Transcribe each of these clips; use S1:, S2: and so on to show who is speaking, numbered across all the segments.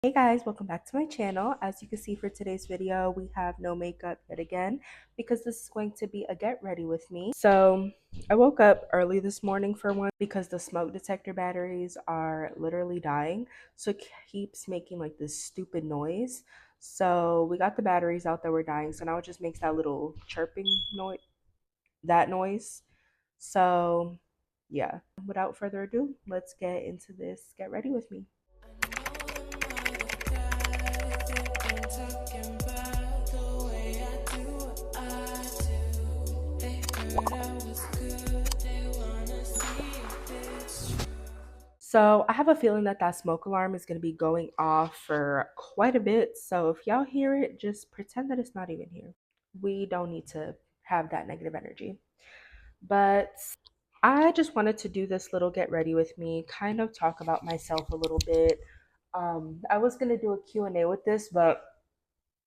S1: Hey guys, welcome back to my channel. As you can see for today's video, we have no makeup yet again because this is going to be a get ready with me. So I woke up early this morning for one because the smoke detector batteries are literally dying. So it keeps making like this stupid noise. So we got the batteries out that were dying. So now it just makes that little chirping noise. So yeah, without further ado, let's get into this. Get ready with me. So I have a feeling that that smoke alarm is going to be going off for quite a bit. So if y'all hear it, just pretend that it's not even here. We don't need to have that negative energy. But I just wanted to do this little get ready with me, kind of talk about myself a little bit. I was going to do a Q&A with this, but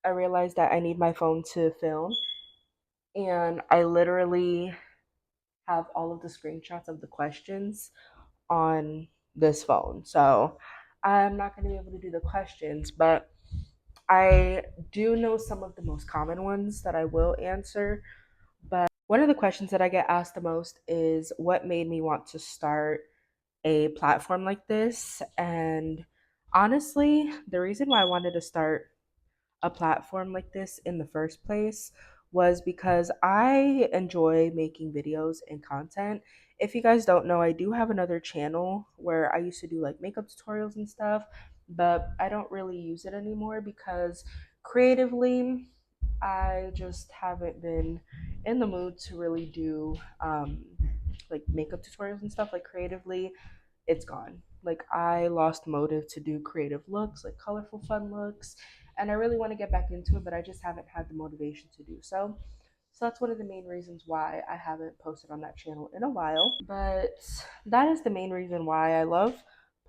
S1: I realized that I need my phone to film. And I literally have all of the screenshots of the questions on this phone. So I'm not going to be able to do the questions, but I do know some of the most common ones that I will answer. But one of the questions that I get asked the most is what made me want to start a platform like this? And honestly, the reason why I wanted to start a platform like this in the first place was because I enjoy making videos and content. If you guys don't know, I do have another channel where I used to do like makeup tutorials and stuff, but I don't really use it anymore because creatively, I just haven't been in the mood to really do like makeup tutorials and stuff. Like creatively, it's gone. Like I lost motive to do creative looks, like colorful, fun looks, and I really want to get back into it, but I just haven't had the motivation to do so. So that's one of the main reasons why I haven't posted on that channel in a while. But that is the main reason why I love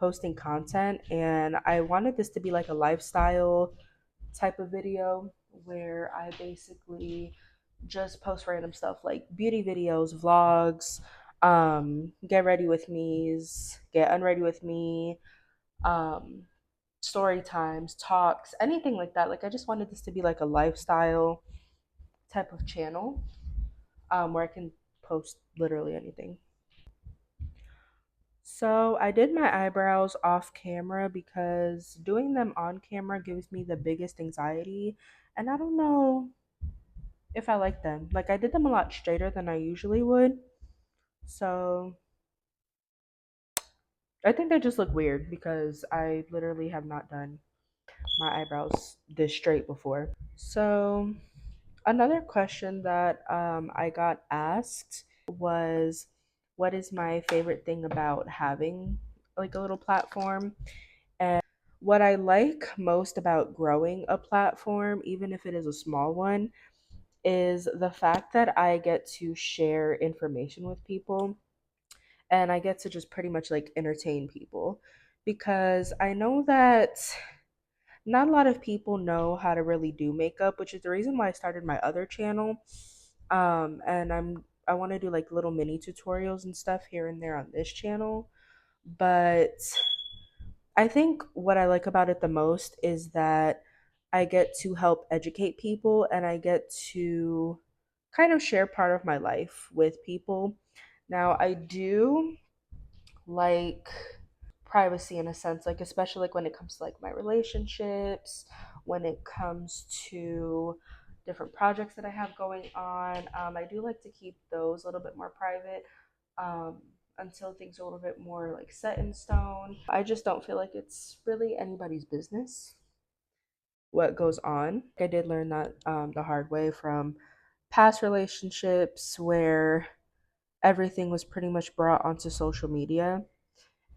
S1: posting content, and I wanted this to be like a lifestyle type of video where I basically just post random stuff like beauty videos, vlogs, get ready with me's, get unready with me, um, story times, talks, anything like that. Like I just wanted this to be like a lifestyle type of channel where I can post literally anything. So I did my eyebrows off camera because doing them on camera gives me the biggest anxiety, and I don't know if I like them. Like I did them a lot straighter than I usually would. So I think they just look weird because I literally have not done my eyebrows this straight before. So another question that I got asked was, what is my favorite thing about having like a little platform? And what I like most about growing a platform, even if it is a small one, is the fact that I get to share information with people and I get to just pretty much like entertain people because I know that not a lot of people know how to really do makeup, which is the reason why I started my other channel. And I want to do like little mini tutorials and stuff here and there on this channel, but I think what I like about it the most is that I get to help educate people and I get to kind of share part of my life with people. Now, I do like privacy in a sense, like especially like when it comes to like my relationships, when it comes to different projects that I have going on. I do like to keep those a little bit more private. Um, until things are a little bit more like set in stone. I just don't feel like it's really anybody's business what goes on. I did learn that the hard way from past relationships where everything was pretty much brought onto social media.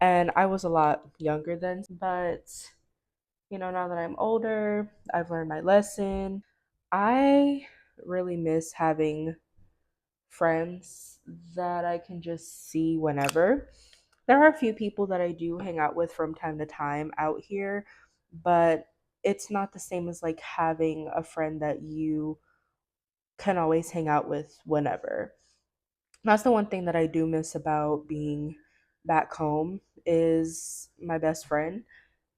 S1: And I was a lot younger then, but now that I'm older, I've learned my lesson. I really miss having friends that I can just see whenever. There are a few people that I do hang out with from time to time out here, but it's not the same as like having a friend that you can always hang out with whenever. That's the one thing that I do miss about being back home is my best friend.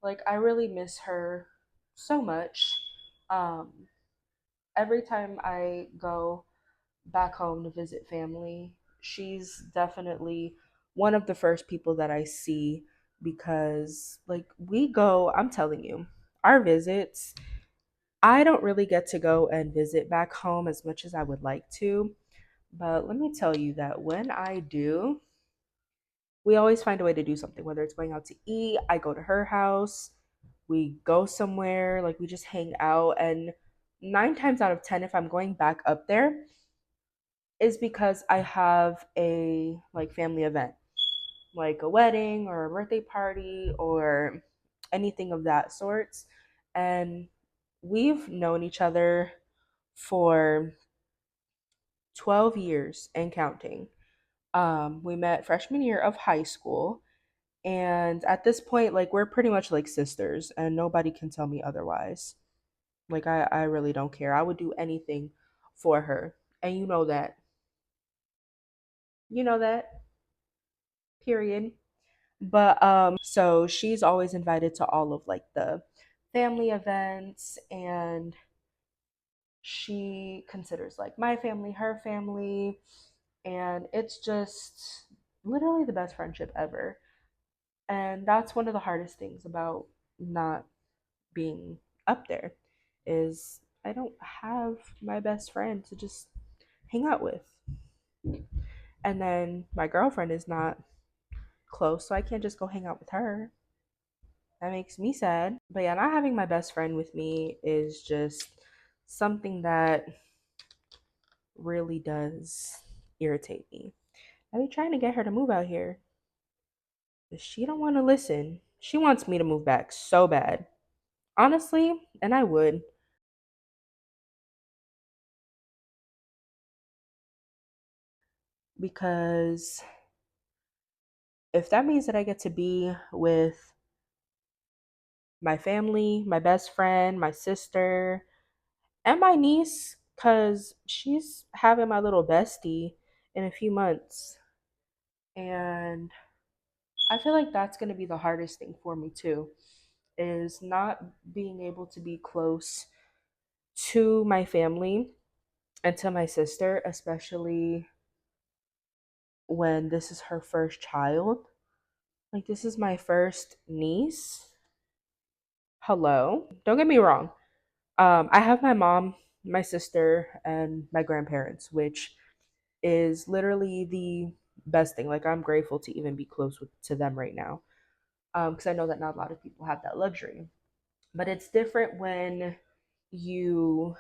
S1: Like, I really miss her so much. Um, every time I go back home to visit family, she's definitely one of the first people that I see because, like, we go, I'm telling you, our visits, I don't really get to go and visit back home as much as I would like to. But let me tell you that when I do, we always find a way to do something, whether it's going out to eat, I go to her house, we go somewhere, like we just hang out. And 9 times out of 10, if I'm going back up there, is because I have a like family event, like a wedding or a birthday party or anything of that sorts. And we've known each other for 12 years and counting. We met freshman year of high school. And at this point, like, we're pretty much like sisters, and nobody can tell me otherwise. Like, I really don't care. I would do anything for her. And you know that. You know that, period. But so she's always invited to all of like the family events, and she considers like my family her family, and it's just literally the best friendship ever. And that's one of the hardest things about not being up there is I don't have my best friend to just hang out with. And then my girlfriend is not close, so I can't just go hang out with her. That makes me sad. But yeah, not having my best friend with me is just something that really does irritate me. I've been trying to get her to move out here, but she don't want to listen. She wants me to move back so bad. Honestly, and I would, because if that means that I get to be with my family, my best friend, my sister, and my niece, because she's having my little bestie in a few months. And I feel like that's going to be the hardest thing for me too, is not being able to be close to my family and to my sister, especially when this is her first child. Like, this is my first niece. Hello. Don't get me wrong. I have my mom, my sister, and my grandparents, which is literally the best thing. Like, I'm grateful to even be close to them right now, because I know that not a lot of people have that luxury. But it's different when you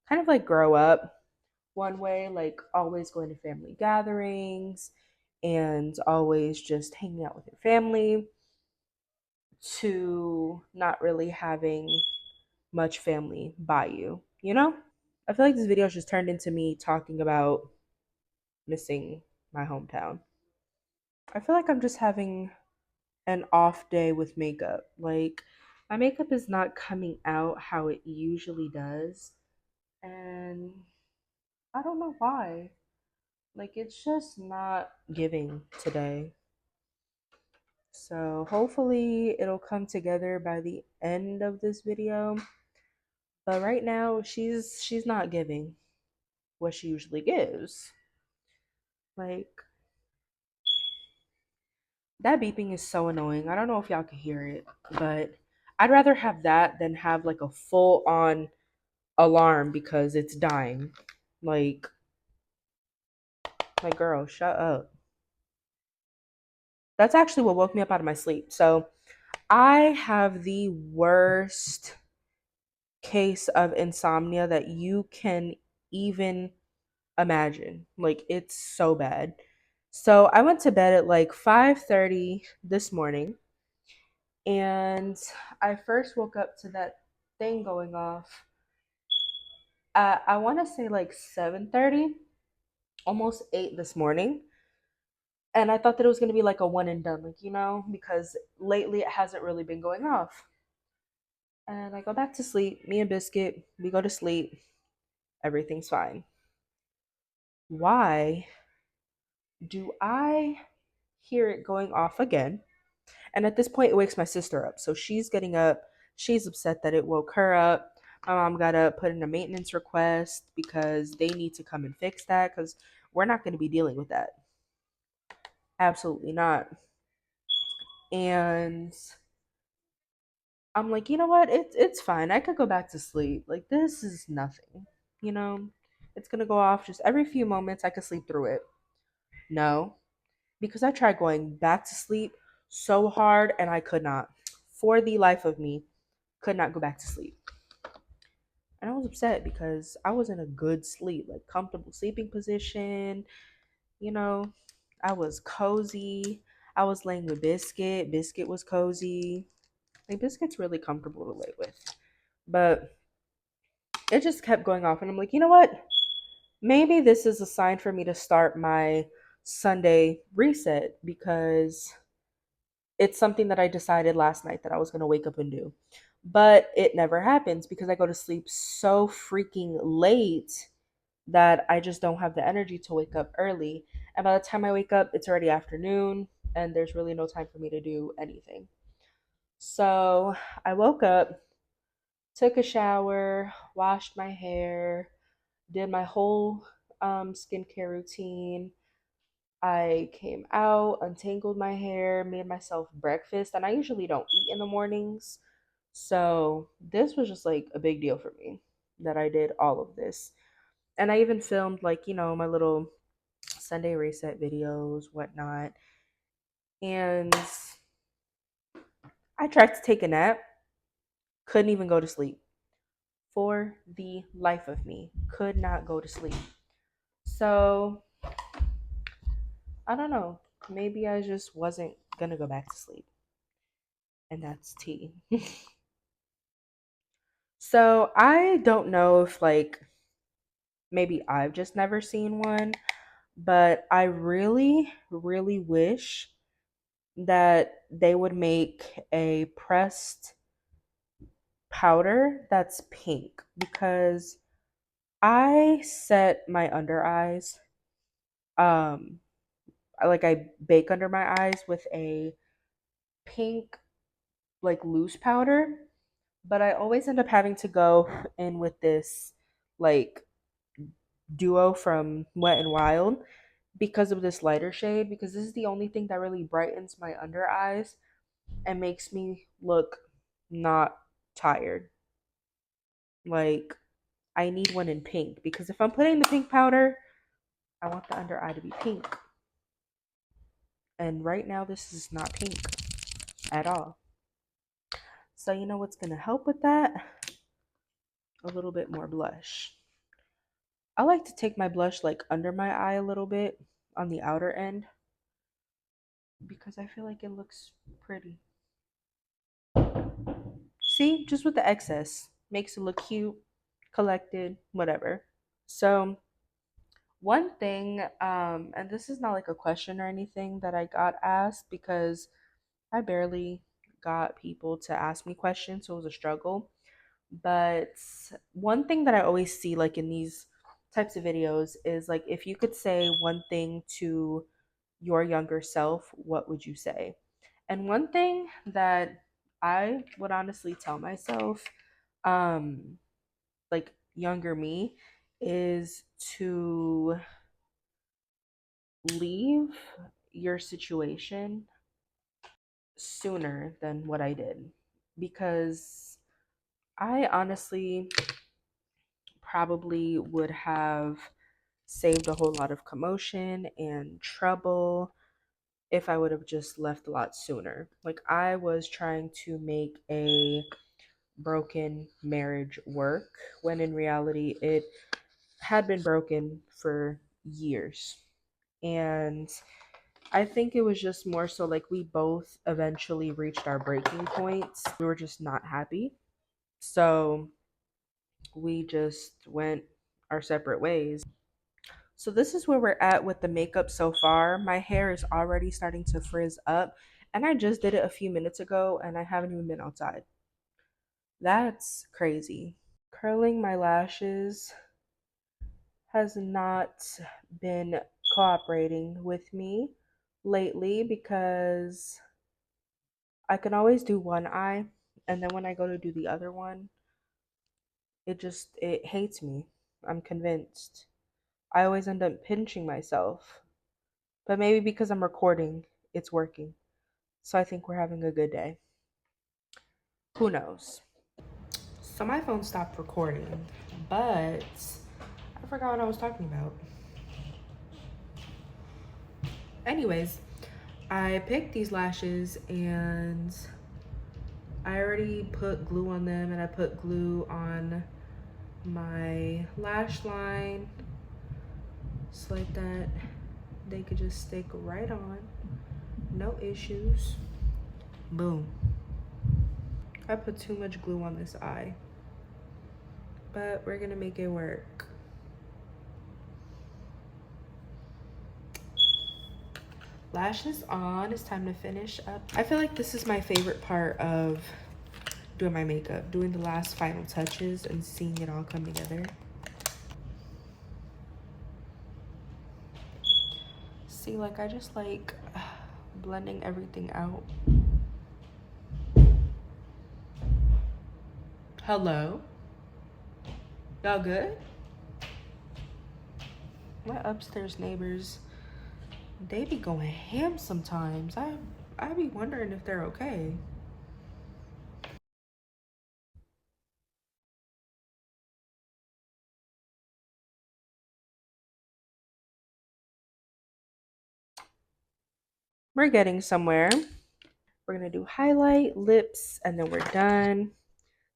S1: kind of like grow up one way, like always going to family gatherings and always just hanging out with your family, to not really having much family by you, you know? I feel like this video just turned into me talking about missing my hometown. I feel like I'm just having an off day with makeup. Like, my makeup is not coming out how it usually does. And I don't know why. Like, it's just not giving today. So hopefully it'll come together by the end of this video. But right now she's not giving what she usually gives. Like, that beeping is so annoying. I don't know if y'all can hear it, but I'd rather have that than have like a full on alarm because it's dying. Like, girl, shut up. That's actually what woke me up out of my sleep. So I have the worst case of insomnia that you can even imagine. Like, it's so bad. So I went to bed at like 5:30 this morning, and I first woke up to that thing going off. I want to say like 7:30, almost 8 this morning. And I thought that it was going to be like a one and done, like, because lately it hasn't really been going off. And I go back to sleep. Me and Biscuit, we go to sleep. Everything's fine. Why do I hear it going off again? And at this point, it wakes my sister up. So she's getting up. She's upset that it woke her up. My mom got to put in a maintenance request because they need to come and fix that because we're not going to be dealing with that. Absolutely not. And I'm like, you know what? It's fine. I could go back to sleep. Like this is nothing. You know, it's gonna go off just every few moments. I could sleep through it. No, because I tried going back to sleep so hard and I could not. For the life of me, could not go back to sleep. And I was upset because I was in a good sleep, like comfortable sleeping position. You know, I was cozy. I was laying with Biscuit. Biscuit was cozy. Like Biscuit's really comfortable to lay with. But it just kept going off. And I'm like, you know what? Maybe this is a sign for me to start my Sunday reset because it's something that I decided last night that I was going to wake up and do. But it never happens because I go to sleep so freaking late that I just don't have the energy to wake up early. And by the time I wake up, it's already afternoon and there's really no time for me to do anything. So I woke up, took a shower, washed my hair, did my whole skincare routine. I came out, untangled my hair, made myself breakfast, and I usually don't eat in the mornings. So this was just like a big deal for me that I did all of this. And I even filmed like, my little Sunday reset videos, whatnot. And I tried to take a nap, couldn't even go to sleep. For the life of me, could not go to sleep. So I don't know. Maybe I just wasn't gonna go back to sleep. And that's tea. So I don't know if like maybe I've just never seen one, but I really, really wish that they would make a pressed powder that's pink because I set my under eyes. Um, I bake under my eyes with a pink like loose powder, but I always end up having to go in with this like duo from Wet and Wild because of this lighter shade because this is the only thing that really brightens my under eyes and makes me look not tired. Like I need one in pink because if I'm putting the pink powder, I want the under eye to be pink. And right now this is not pink at all. So you know what's going to help with that? A little bit more blush. I like to take my blush like under my eye a little bit on the outer end because I feel like it looks pretty. See, just with the excess makes it look cute, collected, whatever. So, one thing, and this is not like a question or anything that I got asked because I barely got people to ask me questions, so it was a struggle. But one thing that I always see, like in these types of videos, is like if you could say one thing to your younger self, what would you say? And one thing that I would honestly tell myself, um, like younger me, is to leave your situation sooner than what I did. Because I honestly probably would have saved a whole lot of commotion and trouble if I would have just left a lot sooner. Like, I was trying to make a broken marriage work when in reality it had been broken for years. And I think it was just more so like we both eventually reached our breaking points. We were just not happy. So we just went our separate ways. So this is where we're at with the makeup so far. My hair is already starting to frizz up, and I just did it a few minutes ago and I haven't even been outside. That's crazy. Curling my lashes has not been cooperating with me lately because I can always do one eye, and then when I go to do the other one, it hates me. I'm convinced. I always end up pinching myself. But maybe because I'm recording, it's working. So I think we're having a good day. Who knows? So my phone stopped recording, but I forgot what I was talking about. Anyways, I picked these lashes and I already put glue on them, and I put glue on my lash line so like that they could just stick right on. No issues. Boom. I put too much glue on this eye, but we're gonna make it work. Lashes on. It's time to finish up. I feel like this is my favorite part of doing my makeup, doing the last final touches and seeing it all come together. See, like I just like blending everything out. Hello? Y'all good? My upstairs neighbors, they be going ham sometimes. I be wondering if they're okay. We're getting somewhere. We're gonna do highlight, lips, and then we're done.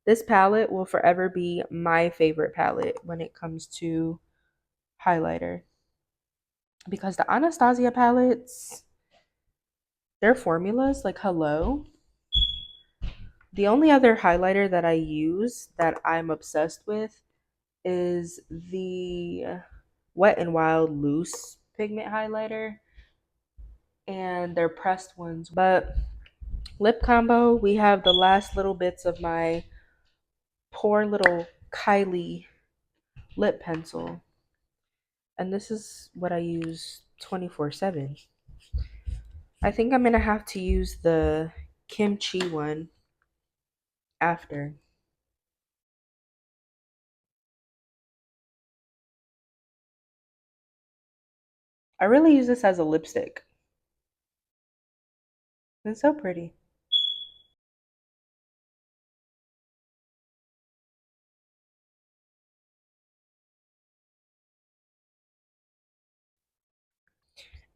S1: This palette will forever be my favorite palette when it comes to highlighter. Because the Anastasia palettes, their formulas, like hello. The only other highlighter that I use that I'm obsessed with is the Wet n Wild loose pigment highlighter and their pressed ones. But lip combo, we have the last little bits of my poor little Kylie lip pencil. And this is what I use 24/7. I think I'm going to have to use the kimchi one after. I really use this as a lipstick. It's so pretty.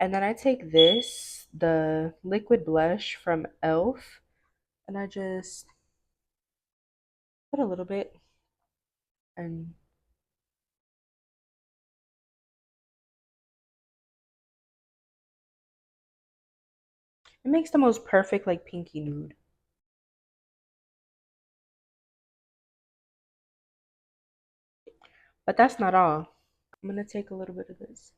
S1: And then I take this, the liquid blush from e.l.f., and I just put a little bit, and it makes the most perfect like pinky nude. But that's not all. I'm gonna take a little bit of this.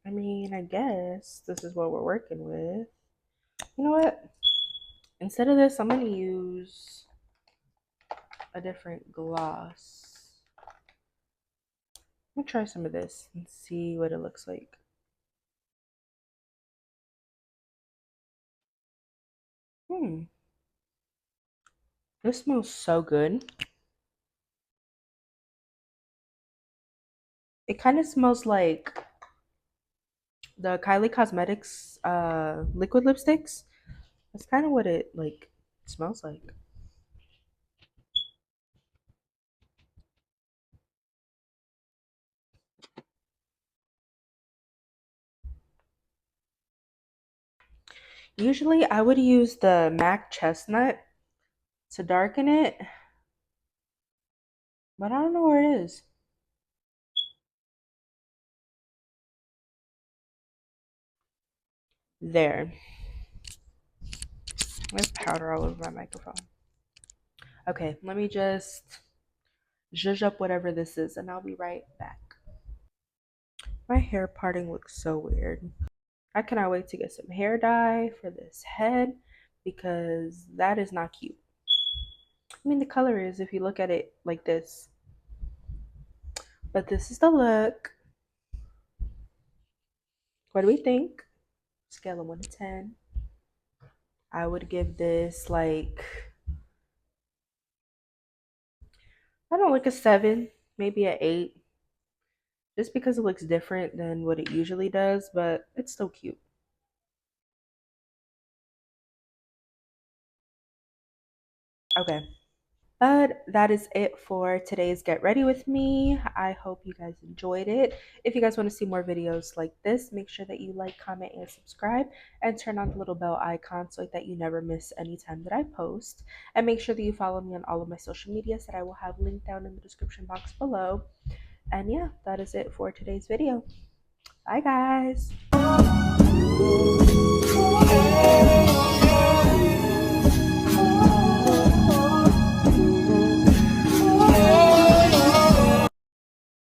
S1: I mean, I guess this is what we're working with. You know what? Instead of this, I'm gonna use a different gloss. I'm gonna try some of this and see what it looks like. Hmm. This smells so good. It kind of smells like the Kylie Cosmetics liquid lipsticks. That's kind of what it like smells like. Usually I would use the MAC Chestnut to darken it, but I don't know where it is. There. There's powder all over my microphone. Okay, let me just zhuzh up whatever this is and I'll be right back. My hair parting looks so weird. I cannot wait to get some hair dye for this head because that is not cute. I mean, the color is if you look at it like this, but this is the look. What do we think? Scale of 1 to 10. I would give this like, I don't know, like a 7, maybe an 8, just because it looks different than what it usually does, but it's still cute. Okay. But that is it for today's Get Ready With Me. I hope you guys enjoyed it. If you guys want to see more videos like this, make sure that you like, comment, and subscribe, and turn on the little bell icon so that you never miss any time that I post. And make sure that you follow me on all of my social medias that I will have linked down in the description box below. And yeah, that is it for today's video. Bye, guys.